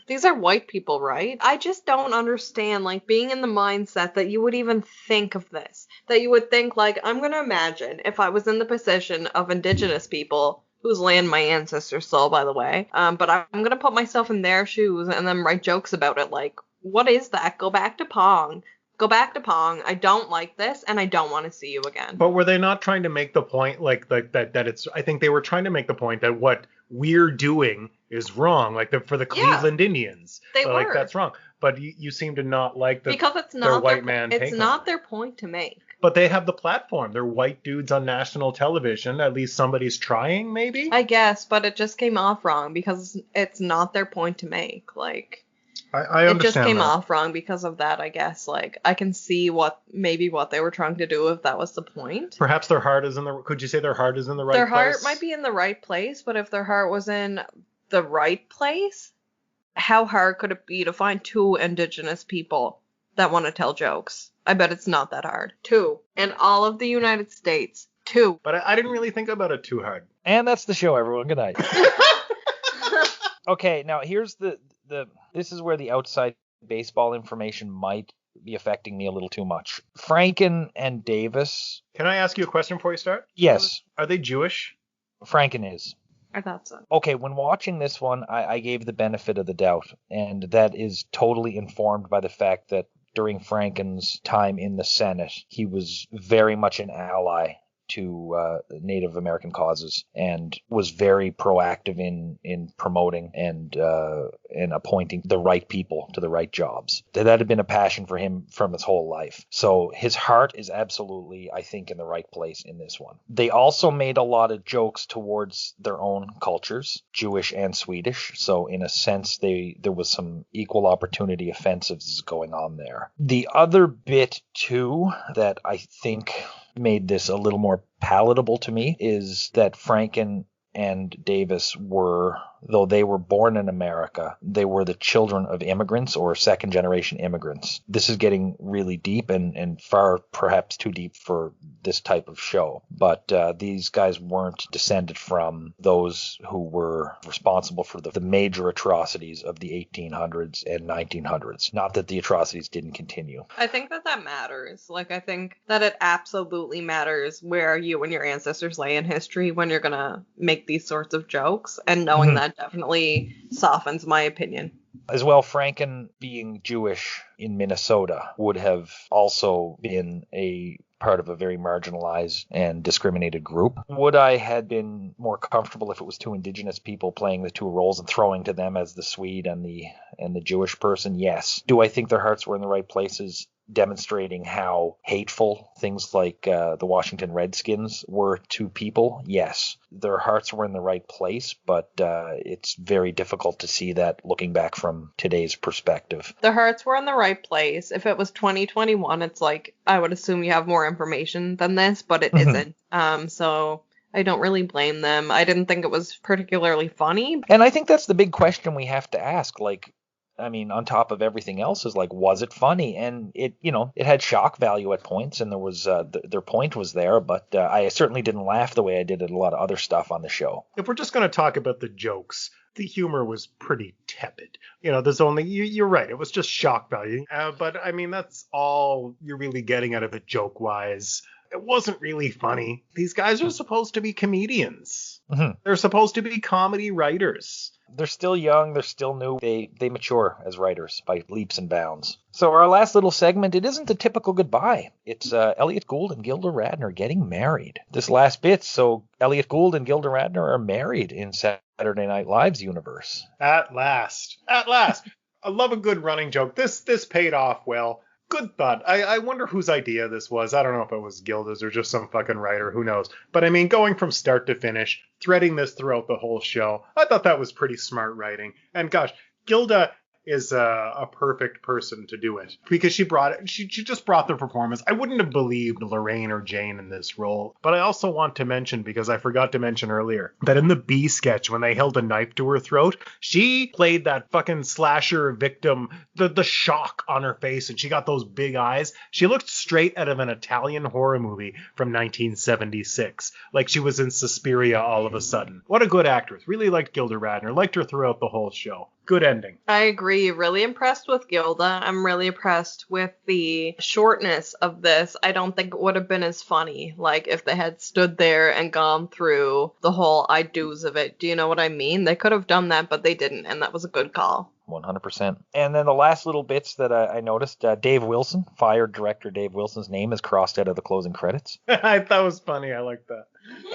These are white people, right? I just don't understand, like, being in the mindset that you would even think of this. That you would think, like, I'm going to imagine if I was in the position of indigenous people, whose land my ancestors stole, by the way, but I'm going to put myself in their shoes and then write jokes about it, like, what is that? Go back to Pong. Go back to Pong. I don't like this, and I don't want to see you again. But were they not trying to make the point, like that it's? I think they were trying to make the point that what we're doing is wrong, like for the Cleveland Indians. They were. Like, that's wrong. But you seem to not like that. Because it's not white man. It's not their point to make. But they have the platform. They're white dudes on national television. At least somebody's trying, maybe. I guess, but it just came off wrong because it's not their point to make. Like. I understand. It just came that. off wrong because of that, I guess. Like, I can see what they were trying to do if that was the point. Perhaps their heart is in the... Could you say their heart is in the right place? Their heart might be in the right place, but if their heart was in the right place, how hard could it be to find two indigenous people that want to tell jokes? I bet it's not that hard. Two. In all of the United States. Two. But I didn't really think about it too hard. And that's the show, everyone. Good night. Okay, now here's this is where the outside baseball information might be affecting me a little too much. Franken and Davis. Can I ask you a question before you start? Yes. Are they Jewish? Franken is. I thought so. Okay, when watching this one, I gave the benefit of the doubt, and that is totally informed by the fact that during Franken's time in the Senate, he was very much an ally to Native American causes and was very proactive in promoting and appointing the right people to the right jobs. That had been a passion for him from his whole life. So his heart is absolutely, I think, in the right place in this one. They also made a lot of jokes towards their own cultures, Jewish and Swedish. So in a sense, there was some equal opportunity offensives going on there. The other bit too that I think made this a little more palatable to me is that Franken and Davis were, though they were born in America, they were the children of immigrants or second generation immigrants. This is getting really deep and far perhaps too deep for this type of show. But these guys weren't descended from those who were responsible for the major atrocities of the 1800s and 1900s. Not that the atrocities didn't continue. I think that matters. Like, I think that it absolutely matters where you and your ancestors lay in history when you're going to make these sorts of jokes, and knowing that definitely softens my opinion. As well, Franken being Jewish in Minnesota would have also been a part of a very marginalized and discriminated group. Would I had been more comfortable if it was two indigenous people playing the two roles and throwing to them as the Swede and the Jewish person? Yes. Do I think their hearts were in the right places, demonstrating how hateful things like the Washington Redskins were to people? Yes. Their hearts were in the right place, but it's very difficult to see that looking back from today's perspective. Their hearts were in the right place. If it was 2021, it's like, I would assume you have more information than this, but it isn't. So I don't really blame them. I didn't think it was particularly funny. And I think that's the big question we have to ask. Like, I mean, on top of everything else, is like, was it funny? And it had shock value at points, and there was their point was there, but I certainly didn't laugh the way I did at a lot of other stuff on the show. If we're just going to talk about the jokes, the humor was pretty tepid. There's only, you're right, it was just shock value. But I mean, that's all you're really getting out of it joke-wise. It wasn't really funny. These guys are supposed to be comedians. Mm-hmm. They're supposed to be comedy writers. They're still young, they're still new. They mature as writers by leaps and bounds. So our last little segment, it isn't a typical goodbye. It's Elliot Gould and Gilda Radner getting married. This last bit, so Elliot Gould and Gilda Radner are married in Saturday Night Live's universe. At last. At last. I love a good running joke. This paid off well. Good thought. I wonder whose idea this was. I don't know if it was Gilda's or just some fucking writer. Who knows? But I mean, going from start to finish, threading this throughout the whole show, I thought that was pretty smart writing. And gosh, Gilda is a perfect person to do it because she just brought the performance. I wouldn't have believed Lorraine or Jane in this role, but I also want to mention, because I forgot to mention earlier, that in the B sketch when they held a knife to her throat, she played that fucking slasher victim, the shock on her face, and she got those big eyes. She looked straight out of an Italian horror movie from 1976, like she was in Suspiria all of a sudden. What a good actress. Really liked Gilda Radner, liked her throughout the whole show. Good ending. I agree. Really impressed with Gilda. I'm really impressed with the shortness of this. I don't think it would have been as funny, like, if they had stood there and gone through the whole I do's of it. Do you know what I mean? They could have done that, but they didn't, and that was a good call. 100%. And then the last little bits that I noticed, Dave Wilson, fired director Dave Wilson's name is crossed out of the closing credits. I thought it was funny. I like that.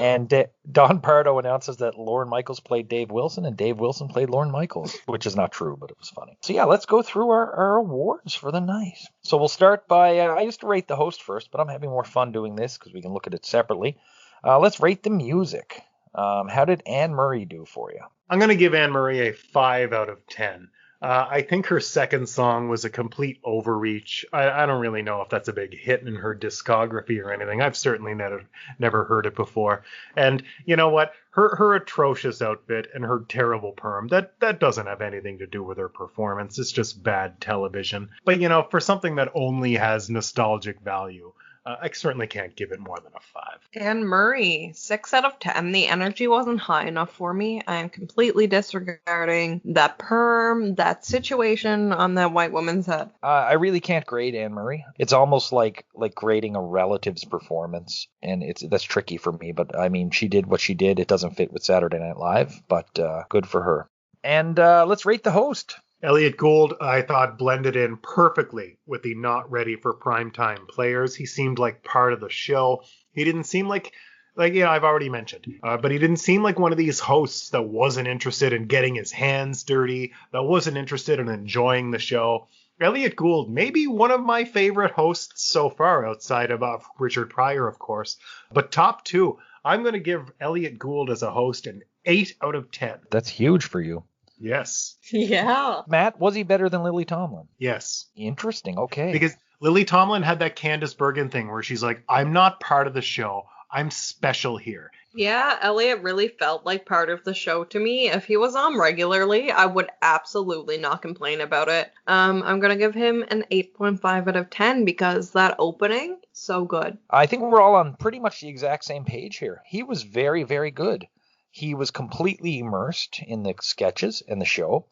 And Don Pardo announces that Lorne Michaels played Dave Wilson and Dave Wilson played Lorne Michaels, which is not true, but it was funny. So yeah, let's go through our awards for the night. So we'll start by, I used to rate the host first, but I'm having more fun doing this because we can look at it separately. Let's rate the music. How did Anne Murray do for you? I'm going to give Anne Murray a 5 out of 10. I think her second song was a complete overreach. I don't really know if that's a big hit in her discography or anything. I've certainly never heard it before. And you know what? Her atrocious outfit and her terrible perm, that doesn't have anything to do with her performance. It's just bad television. But you know, for something that only has nostalgic value, I certainly can't give it more than a 5. Anne Murray, 6 out of 10. The energy wasn't high enough for me. I am completely disregarding that perm, that situation on that white woman's head. I really can't grade Anne Murray. It's almost like grading a relative's performance, and that's tricky for me. But I mean, she did what she did. It doesn't fit with Saturday Night Live, but good for her. And let's rate the host. Elliot Gould, I thought, blended in perfectly with the not ready for primetime players. He seemed like part of the show. He didn't seem like I've already mentioned, but he didn't seem like one of these hosts that wasn't interested in getting his hands dirty, that wasn't interested in enjoying the show. Elliot Gould, maybe one of my favorite hosts so far, outside of Richard Pryor, of course. But top 2, I'm going to give Elliot Gould as a host an 8 out of 10. That's huge for you. Yes. Yeah. Matt, was he better than Lily Tomlin? Yes. Interesting. Okay. Because Lily Tomlin had that Candice Bergen thing where she's like, I'm not part of the show. I'm special here. Yeah, Elliot really felt like part of the show to me. If he was on regularly, I would absolutely not complain about it. I'm going to give him an 8.5 out of 10 because that opening, so good. I think we're all on pretty much the exact same page here. He was very, very good. He was completely immersed in the sketches and the show.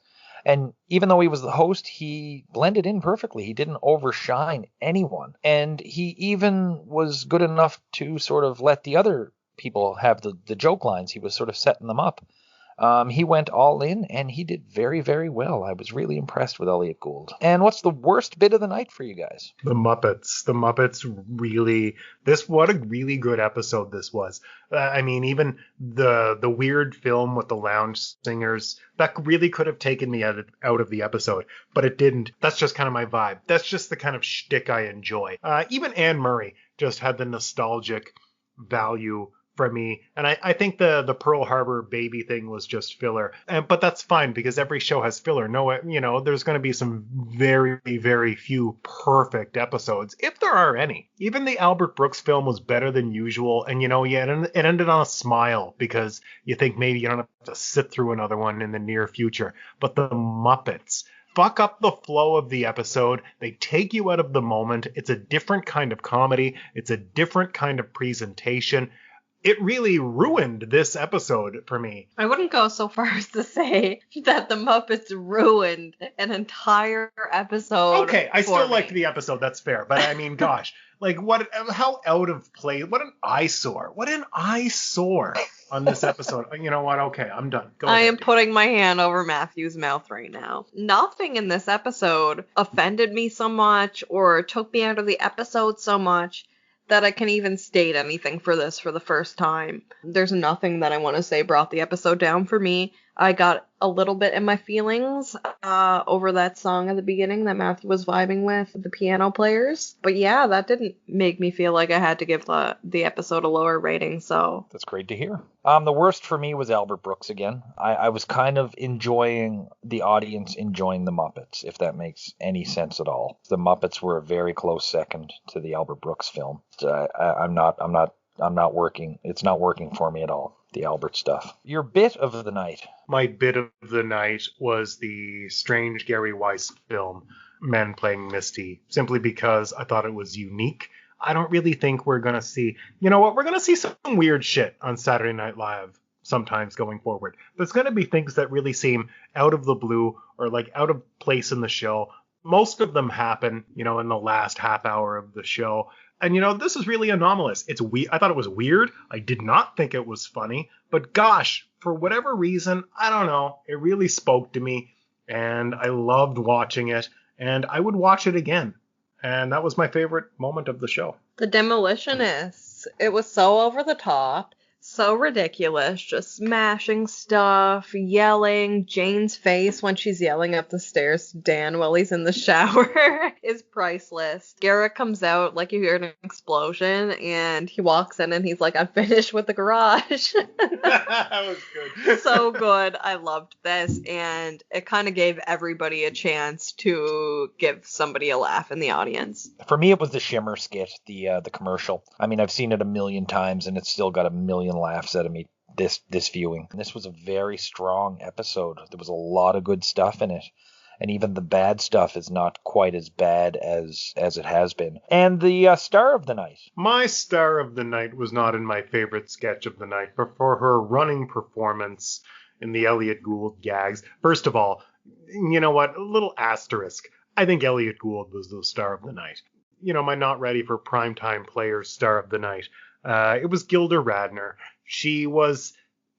And even though he was the host, he blended in perfectly. He didn't overshine anyone. And he even was good enough to sort of let the other people have the joke lines. He was sort of setting them up. He went all in, and he did very, very well. I was really impressed with Elliot Gould. And what's the worst bit of the night for you guys? The Muppets. The Muppets really... What a really good episode this was. I mean, even the weird film with the lounge singers, that really could have taken me out of the episode, but it didn't. That's just kind of my vibe. That's just the kind of shtick I enjoy. Even Anne Murray just had the nostalgic value for me, and I think the Pearl Harbor baby thing was just filler, but that's fine because every show has filler. No, you know, there's going to be some very, very few perfect episodes, if there are any. Even the Albert Brooks film was better than usual, and you know, it ended on a smile because you think maybe you don't have to sit through another one in the near future. But the Muppets fuck up the flow of the episode. They take you out of the moment. It's a different kind of comedy. It's a different kind of presentation. It really ruined this episode for me. I wouldn't go so far as to say that the Muppets ruined an entire episode. Okay, I still liked the episode. That's fair. But I mean, gosh, like how out of place, what an eyesore. What an eyesore on this episode. You know what? Okay, I'm done. Go ahead. I am putting my hand over Matthew's mouth right now. Nothing in this episode offended me so much or took me out of the episode so much that I can even state anything for this for the first time. There's nothing that I want to say brought the episode down for me. I got a little bit in my feelings over that song at the beginning that Matthew was vibing with the piano players. But yeah, that didn't make me feel like I had to give the episode a lower rating, so. That's great to hear. The worst for me was Albert Brooks again. I was kind of enjoying the audience enjoying the Muppets, if that makes any sense at all. The Muppets were a very close second to the Albert Brooks film. I'm not working. It's not working for me at all, the Albert stuff. Your bit of the night. My bit of the night was the strange Gary Weiss film, Men Playing Misty, simply because I thought it was unique. I don't really think we're going to see, you know what, we're going to see some weird shit on Saturday Night Live sometimes going forward. There's going to be things that really seem out of the blue or like out of place in the show. Most of them happen, in the last half hour of the show. And, this is really anomalous. It's I thought it was weird. I did not think it was funny. But gosh, for whatever reason, I don't know. It really spoke to me. And I loved watching it. And I would watch it again. And that was my favorite moment of the show. The Demolitionists. It was so over the top. So ridiculous, just smashing stuff, yelling. Jane's face when she's yelling up the stairs to Dan while he's in the shower is priceless. Garrett comes out like you hear an explosion, and he walks in and he's like, I'm finished with the garage. That was good. So good. I loved this, and it kind of gave everybody a chance to give somebody a laugh in the audience. For me, it was the Shimmer skit, the commercial. I mean, I've seen it a million times, and it's still got a million laughs out of me this viewing. And this was a very strong episode. There was a lot of good stuff in it. And even the bad stuff is not quite as bad as it has been. And the star of the night. My star of the night was not in my favorite sketch of the night, but for her running performance in the Elliot Gould gags. First of all, you know what? A little asterisk. I think Elliot Gould was the star of the night. My not ready for primetime players star of the night. It was Gilda Radner. She was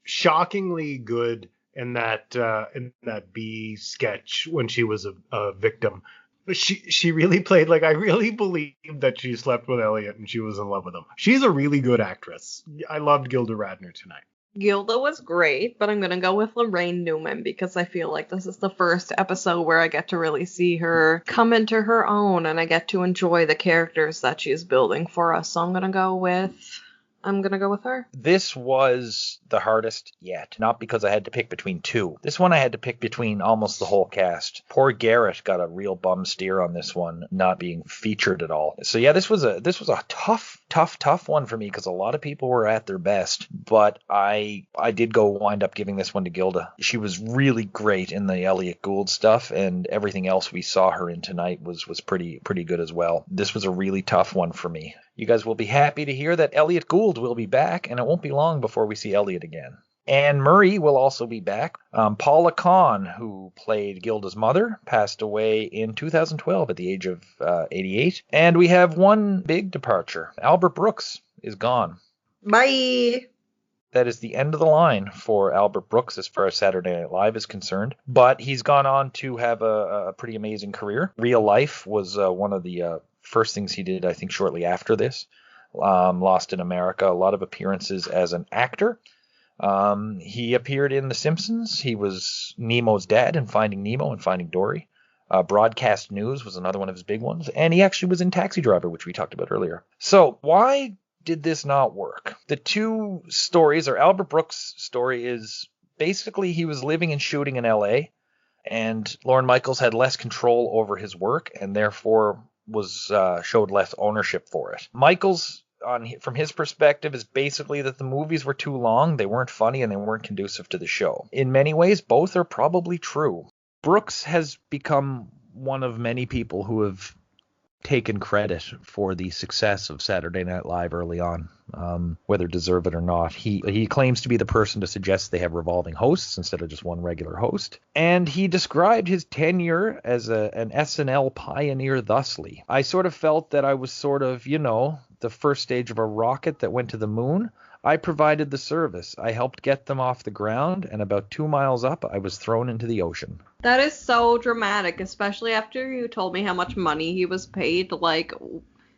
shockingly good in that B sketch when she was a victim. But she really played like I really believed that she slept with Elliot and she was in love with him. She's a really good actress. I loved Gilda Radner tonight. Gilda was great, but I'm going to go with Lorraine Newman because I feel like this is the first episode where I get to really see her come into her own and I get to enjoy the characters that she's building for us. So I'm going to go with her. This was the hardest yet, not because I had to pick between two. This one I had to pick between almost the whole cast. Poor Garrett got a real bum steer on this one, not being featured at all. So yeah, this was a tough one for me because a lot of people were at their best, but I did wind up giving this one to Gilda. She was really great in the Elliot Gould stuff, and everything else we saw her in tonight was pretty good as well. This was a really tough one for me. You guys will be happy to hear that Elliot Gould will be back, and it won't be long before we see Elliot again. Anne Murray will also be back. Paula Kahn, who played Gilda's mother, passed away in 2012 at the age of 88. And we have one big departure. Albert Brooks is gone. Bye! That is the end of the line for Albert Brooks as far as Saturday Night Live is concerned. But he's gone on to have a pretty amazing career. Real Life was one of the first things he did, I think, shortly after this. Lost in America, a lot of appearances as an actor. He appeared in The Simpsons. He was Nemo's dad in Finding Nemo and Finding Dory. Broadcast News was another one of his big ones. And he actually was in Taxi Driver, which we talked about earlier. So why did this not work? The two stories, or Albert Brooks' story is basically he was living and shooting in L.A., and Lorne Michaels had less control over his work and therefore showed less ownership for it. Michaels, from his perspective, is basically that the movies were too long, they weren't funny, and they weren't conducive to the show. In many ways, both are probably true. Brooks has become one of many people who have taken credit for the success of Saturday Night Live early on, whether deserve it or not. He claims to be the person to suggest they have revolving hosts instead of just one regular host. And he described his tenure as an SNL pioneer thusly. I sort of felt that I was sort of, the first stage of a rocket that went to the moon. I provided the service. I helped get them off the ground, and about 2 miles up, I was thrown into the ocean. That is so dramatic, especially after you told me how much money he was paid. Like,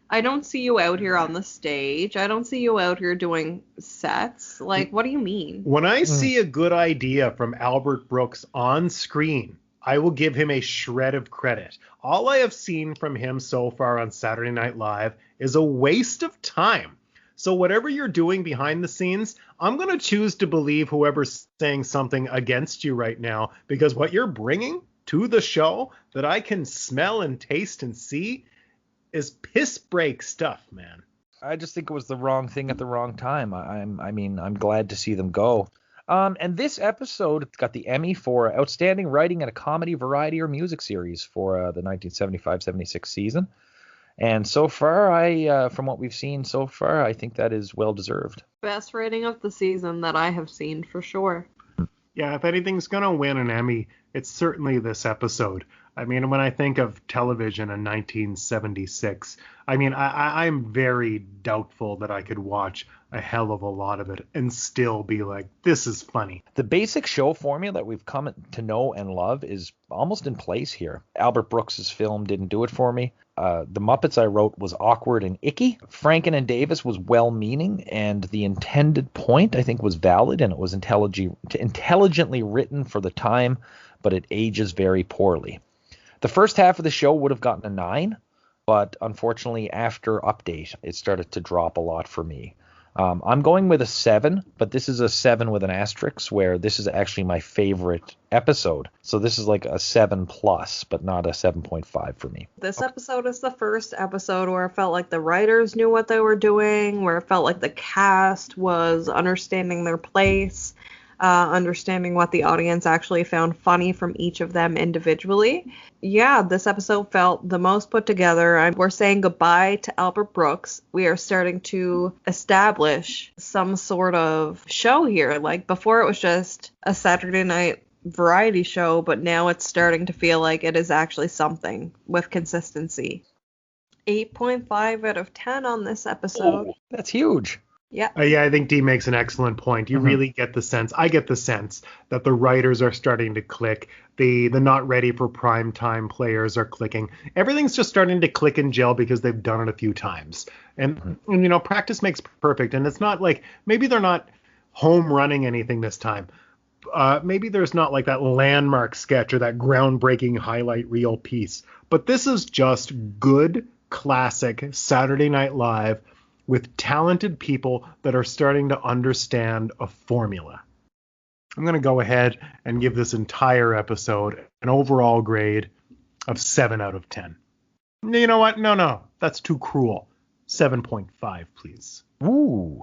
I don't see you out here on the stage. I don't see you out here doing sets. Like, what do you mean? When I see a good idea from Albert Brooks on screen, I will give him a shred of credit. All I have seen from him so far on Saturday Night Live is a waste of time. So whatever you're doing behind the scenes, I'm going to choose to believe whoever's saying something against you right now, because what you're bringing to the show that I can smell and taste and see is piss break stuff, man. I just think it was the wrong thing at the wrong time. I'm glad to see them go. And this episode got the Emmy for Outstanding Writing in a Comedy, Variety, or Music Series for the 1975-76 season. And so far, from what we've seen so far, I think that is well deserved. Best rating of the season that I have seen for sure. Yeah, if anything's going to win an Emmy, it's certainly this episode. I mean, when I think of television in 1976, I mean, I'm very doubtful that I could watch a hell of a lot of it and still be like, this is funny. The basic show formula that we've come to know and love is almost in place here. Albert Brooks's film didn't do it for me. The Muppets I wrote was awkward and icky. Franken and Davis was well-meaning, and the intended point, I think, was valid, and it was intelligently written for the time, but it ages very poorly. The first half of the show would have gotten a 9, but unfortunately after Update, it started to drop a lot for me. I'm going with a 7, but this is a 7 with an asterisk, where this is actually my favorite episode. So this is like a 7 plus, but not a 7.5 for me. This episode is the first episode where it felt like the writers knew what they were doing, where it felt like the cast was understanding their place, understanding what the audience actually found funny from each of them individually. Yeah, this episode felt the most put together. We're saying goodbye to Albert Brooks. We are starting to establish some sort of show here. Like, before it was just a Saturday night variety show, but now it's starting to feel like it is actually something with consistency. 8.5 out of 10 on this episode. Oh, that's huge. Yeah. Yeah, I think Dee makes an excellent point. You really get the sense, I get the sense that the writers are starting to click. The not ready for prime time players are clicking. Everything's just starting to click and gel because they've done it a few times. And you know, practice makes perfect. And it's not like, maybe they're not home running anything this time. Maybe there's not like that landmark sketch or that groundbreaking highlight reel piece. But this is just good, classic Saturday Night Live with talented people that are starting to understand a formula. I'm going to go ahead and give this entire episode an overall grade of 7 out of 10. You know what? No, that's too cruel. 7.5, please. Ooh.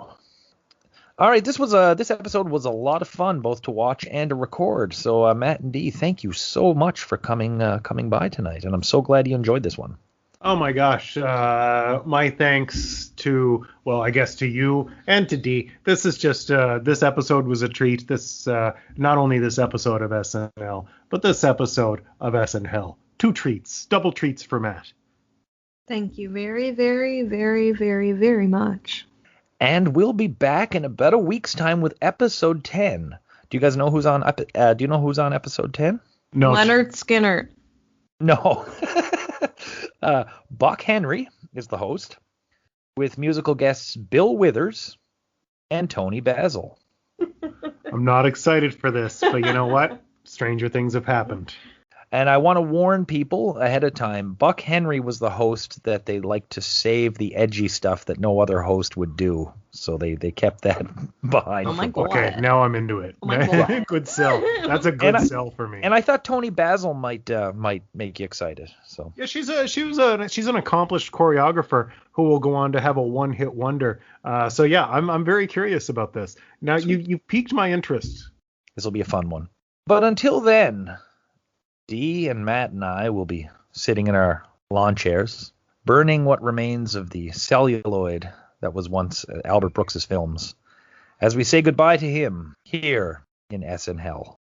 All right, this episode was a lot of fun, both to watch and to record. So Matt and Dee, thank you so much for coming by tonight, and I'm so glad you enjoyed this one. Oh my gosh, my thanks to, well, I guess to you and to Dee. This is just, this episode was a treat. This, not only this episode of SNL, but this episode of SNHell. 2 treats, double treats for Matt. Thank you very, very, very, very, very much. And we'll be back in about a week's time with episode 10. Do you guys know who's on, do you know who's on episode 10? No. Leonard Skinner. No. Buck Henry is the host, with musical guests Bill Withers and Tony Basil. I'm not excited for this, but you know what? Stranger things have happened. And I want to warn people ahead of time, Buck Henry was the host that they like to save the edgy stuff that no other host would do. So they kept that behind. Oh my God. Okay, now I'm into it. Oh my God. Good sell. That's a good sell for me. And I thought Tony Basil might make you excited. So yeah, she's an accomplished choreographer who will go on to have a one-hit wonder. So yeah, I'm very curious about this. Now you piqued my interest. This will be a fun one. But until then, Dee and Matt and I will be sitting in our lawn chairs, burning what remains of the celluloid that was once Albert Brooks's films, as we say goodbye to him here in SNHell.